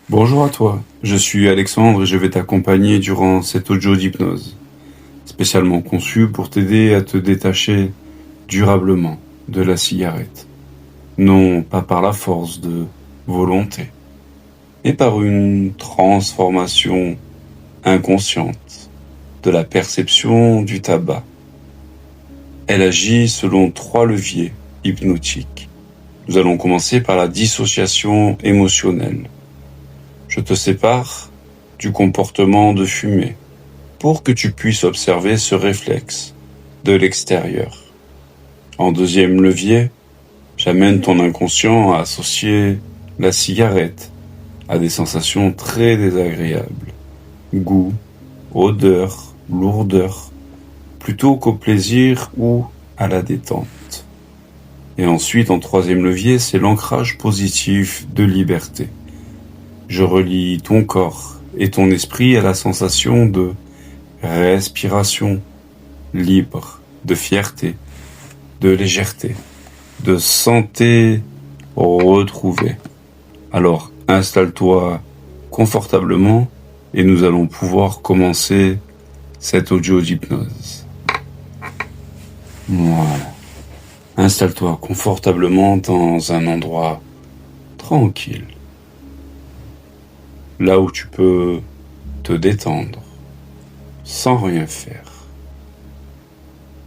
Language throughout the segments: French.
Bonjour à toi, je suis Alexandre et je vais t'accompagner durant cet audio d'hypnose, spécialement conçu pour t'aider à te détacher durablement de la cigarette. Non pas par la force de volonté, mais par une transformation inconsciente de la perception du tabac. Elle agit selon 3 leviers hypnotiques. Nous allons commencer par la dissociation émotionnelle. Je te sépare du comportement de fumer pour que tu puisses observer ce réflexe de l'extérieur. En deuxième levier, j'amène ton inconscient à associer la cigarette à des sensations très désagréables. Goût, odeur, lourdeur, plutôt qu'au plaisir ou à la détente. Et ensuite, en troisième levier, c'est l'ancrage positif de liberté. Je relie ton corps et ton esprit à la sensation de respiration libre, de fierté, de légèreté, de santé retrouvée. Alors, installe-toi confortablement et nous allons pouvoir commencer cet audio d'hypnose. Voilà. Installe-toi confortablement dans un endroit tranquille. Là où tu peux te détendre, sans rien faire,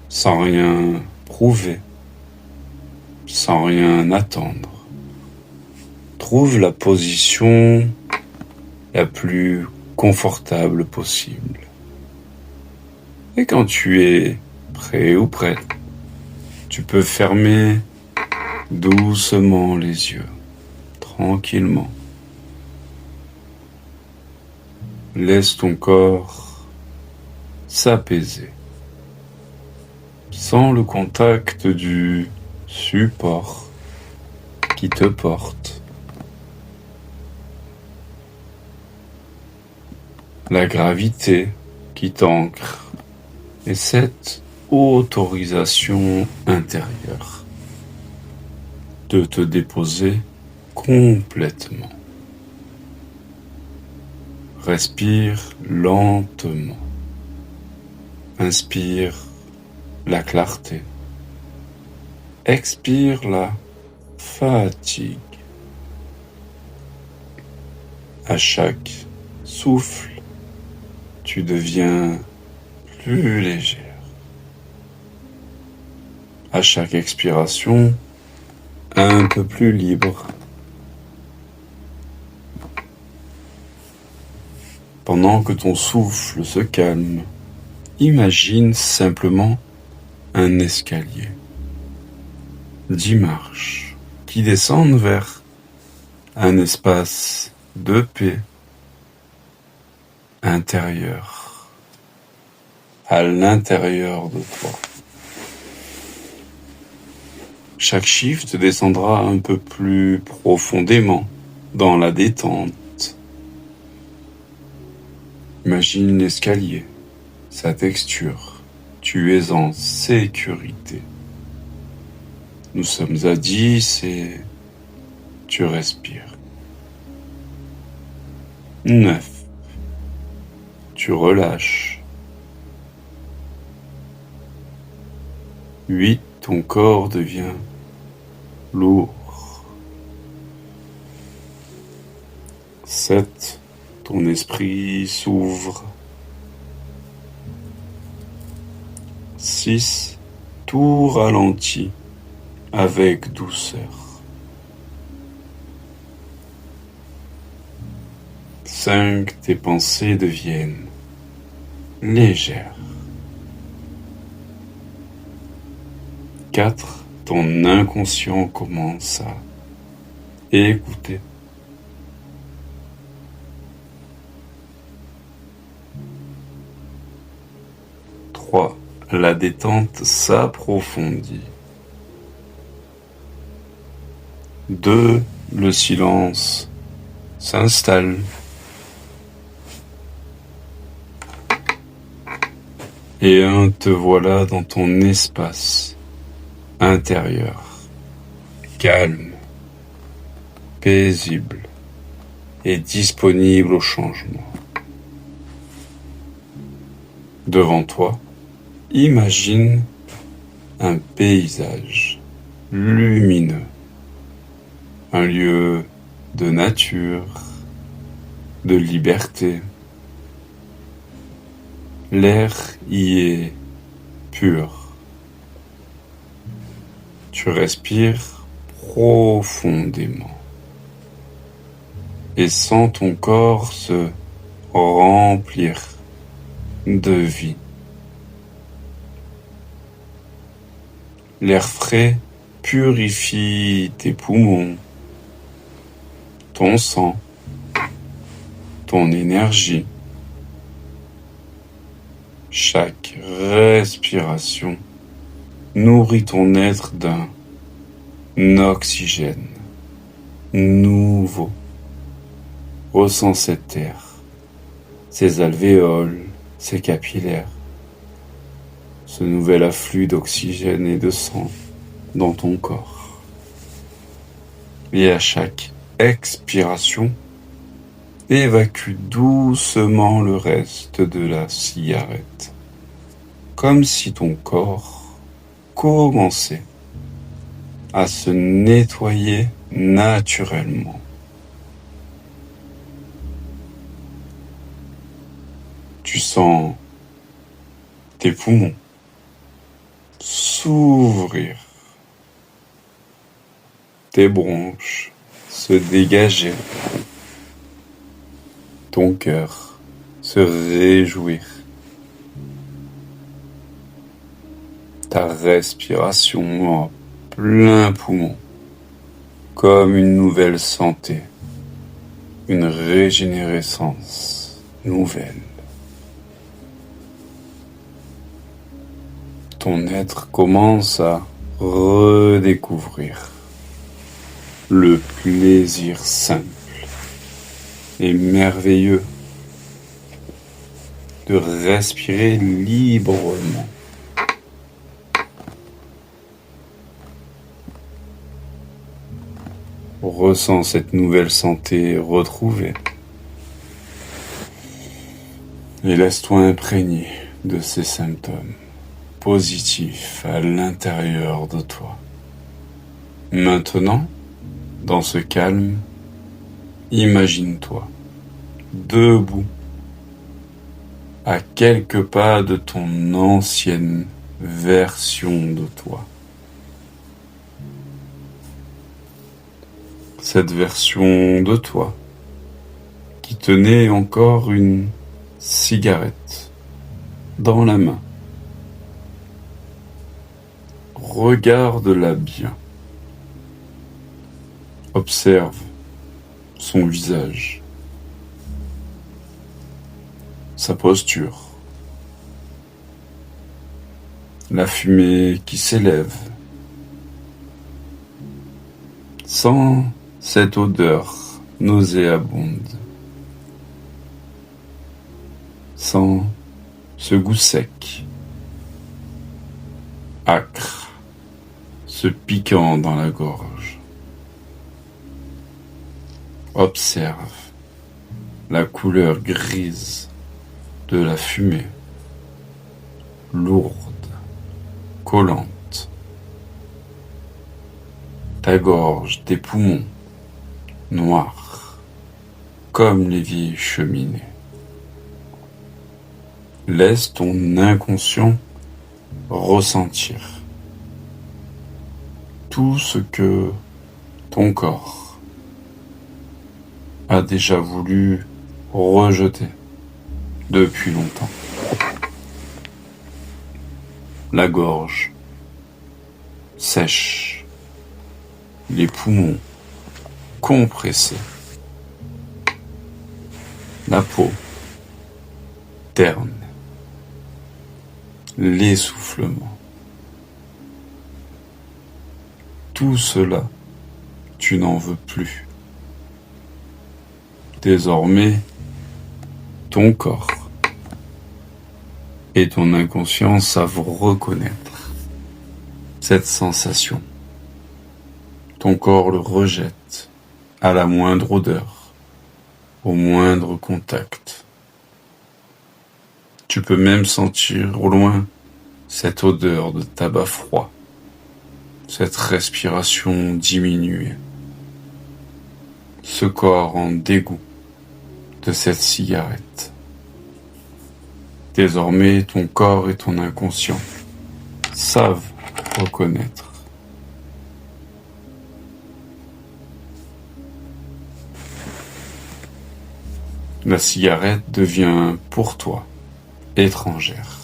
sans rien prouver, sans rien attendre. Trouve la position la plus confortable possible. Et quand tu es prêt ou prête, tu peux fermer doucement les yeux, tranquillement. Laisse ton corps s'apaiser, sans le contact du support qui te porte. La gravité qui t'ancre et cette autorisation intérieure de te déposer complètement. Respire lentement. Inspire la clarté. Expire la fatigue. À chaque souffle, tu deviens plus légère. À chaque expiration, un peu plus libre. Pendant que ton souffle se calme, imagine simplement un escalier. 10 marches qui descendent vers un espace de paix intérieur, à l'intérieur de toi. Chaque shift descendra un peu plus profondément dans la détente. Imagine l'escalier, sa texture. Tu es en sécurité. Nous sommes à 10 et tu respires. 9. Tu relâches. 8. Ton corps devient lourd. 7. Ton esprit s'ouvre. 6. Tout ralentit avec douceur. 5. Tes pensées deviennent légères. 4. Ton inconscient commence à écouter. 3. La détente s'approfondit. 2. Le silence s'installe. 1. Te voilà dans ton espace intérieur, calme, paisible, et disponible au changement. Devant toi, imagine un paysage lumineux, un lieu de nature, de liberté. L'air y est pur. Tu respires profondément et sens ton corps se remplir de vie. L'air frais purifie tes poumons, ton sang, ton énergie. Chaque respiration nourrit ton être d'un oxygène nouveau. Ressens cet air, ses alvéoles, ses capillaires, ce nouvel afflux d'oxygène et de sang dans ton corps. Et à chaque expiration, évacue doucement le reste de la cigarette, comme si ton corps commençait à se nettoyer naturellement. Tu sens tes poumons s'ouvrir, tes bronches se dégager, ton cœur se réjouir, ta respiration en plein poumon, comme une nouvelle santé, une régénérescence nouvelle. Ton être commence à redécouvrir le plaisir simple et merveilleux de respirer librement. Ressens cette nouvelle santé retrouvée et laisse-toi imprégner de ces symptômes positifs à l'intérieur de toi. Maintenant, dans ce calme, imagine-toi debout à quelques pas de ton ancienne version de toi. Cette version de toi qui tenait encore une cigarette dans la main. Regarde-la bien. Observe son visage, sa posture, la fumée qui s'élève. Sens cette odeur nauséabonde. Sens ce goût sec, âcre, ce piquant dans la gorge. Observe la couleur grise de la fumée, lourde, collante. Ta gorge, tes poumons, noirs, comme les vieilles cheminées. Laisse ton inconscient ressentir tout ce que ton corps a déjà voulu rejeter depuis longtemps. La gorge sèche, les poumons compressés, la peau terne, l'essoufflement. Tout cela, tu n'en veux plus. Désormais, ton corps et ton inconscient savent reconnaître cette sensation. Ton corps le rejette à la moindre odeur, au moindre contact. Tu peux même sentir au loin cette odeur de tabac froid, cette respiration diminuée, ce corps en dégoût de cette cigarette. Désormais, ton corps et ton inconscient savent reconnaître. La cigarette devient pour toi étrangère.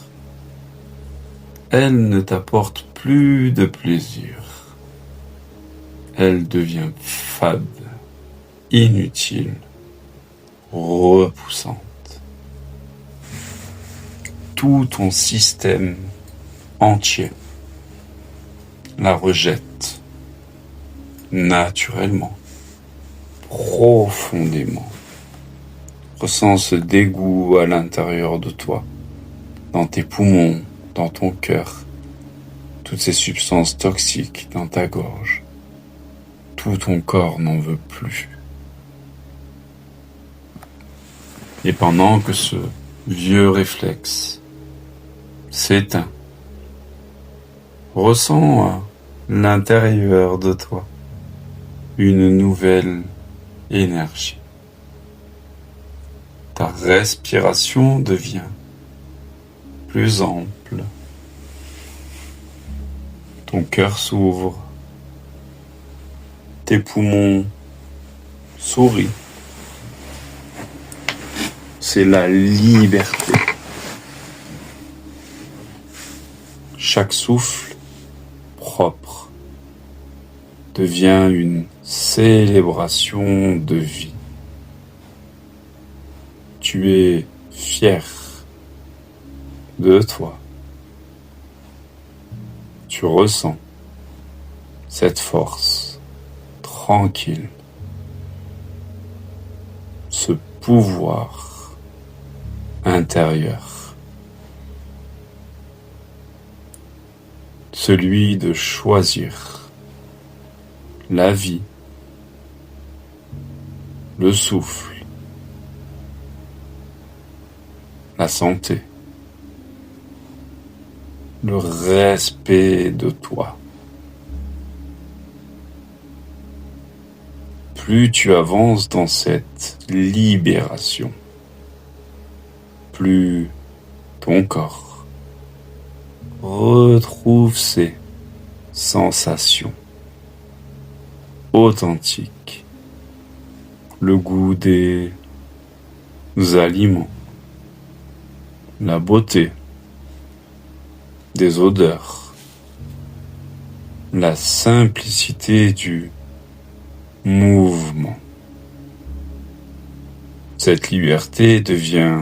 Elle ne t'apporte plus de plaisir. Elle devient fade, inutile, repoussante. Tout ton système entier la rejette naturellement, profondément. Ressens ce dégoût à l'intérieur de toi, dans tes poumons, dans ton cœur, toutes ces substances toxiques dans ta gorge. Tout ton corps n'en veut plus. Et pendant que ce vieux réflexe s'éteint, ressens à l'intérieur de toi une nouvelle énergie. Ta respiration devient plus ample. Ton cœur s'ouvre. Tes poumons sourient. C'est la liberté. Chaque souffle propre devient une célébration de vie. Tu es fier de toi. Tu ressens cette force tranquille, ce pouvoir intérieur, celui de choisir la vie, le souffle, la santé, le respect de toi. Plus tu avances dans cette libération, plus ton corps retrouve ses sensations authentiques, le goût des aliments, la beauté des odeurs, la simplicité du mouvement. Cette liberté devient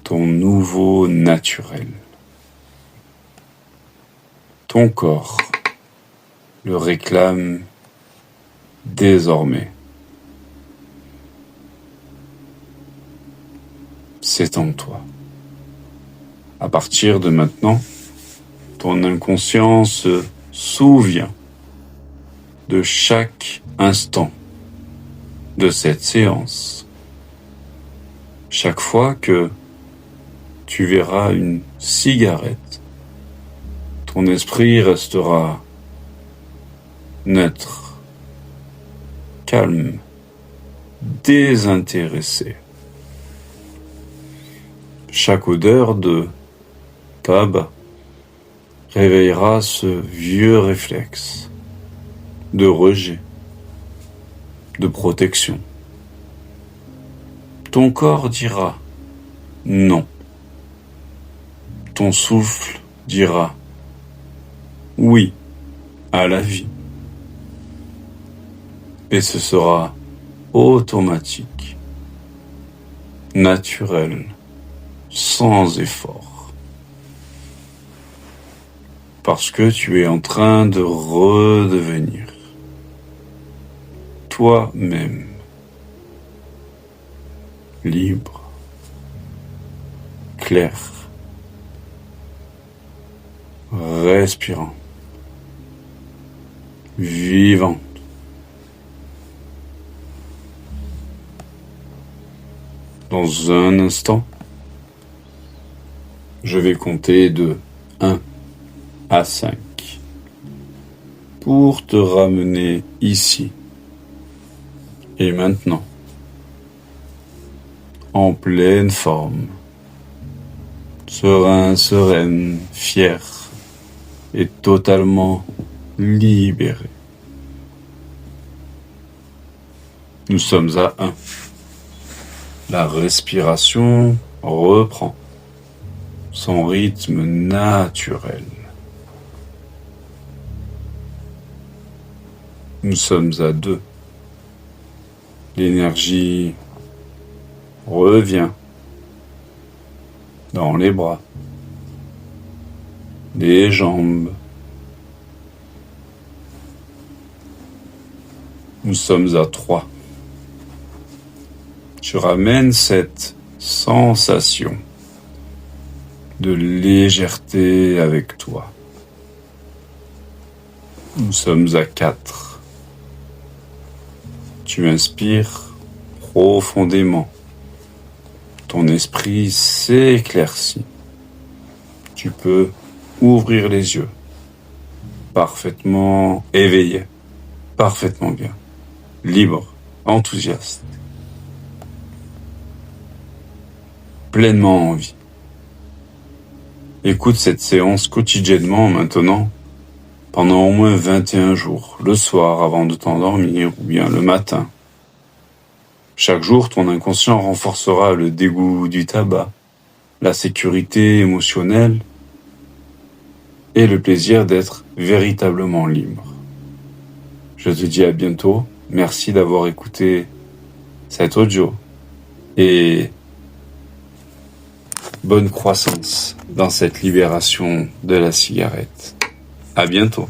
ton nouveau naturel. Ton corps le réclame désormais. C'est en toi. À partir de maintenant, ton inconscient se souvient de chaque instant de cette séance. Chaque fois que tu verras une cigarette, ton esprit restera neutre, calme, désintéressé. Chaque odeur de tabac réveillera ce vieux réflexe de rejet, de protection. Ton corps dira non. Ton souffle dira oui à la vie. Et ce sera automatique, naturel, sans effort. Parce que tu es en train de redevenir toi-même, libre, clair, respirant, vivant. Dans un instant, je vais compter de 1 à 5 pour te ramener ici et maintenant, en pleine forme, serein, sereine, fier et totalement libéré. Nous sommes à 1. La respiration reprend son rythme naturel. Nous sommes à 2. L'énergie revient dans les bras, les jambes. Nous sommes à 3. Tu ramènes cette sensation de légèreté avec toi. Nous sommes à 4. Tu inspires profondément. Ton esprit s'éclaircit. Tu peux ouvrir les yeux. Parfaitement éveillé. Parfaitement bien. Libre. Enthousiaste. Pleinement en vie. Écoute cette séance quotidiennement maintenant, pendant au moins 21 jours, le soir avant de t'endormir ou bien le matin. Chaque jour, ton inconscient renforcera le dégoût du tabac, la sécurité émotionnelle et le plaisir d'être véritablement libre. Je te dis à bientôt, merci d'avoir écouté cet audio et bonne croissance dans cette libération de la cigarette. À bientôt.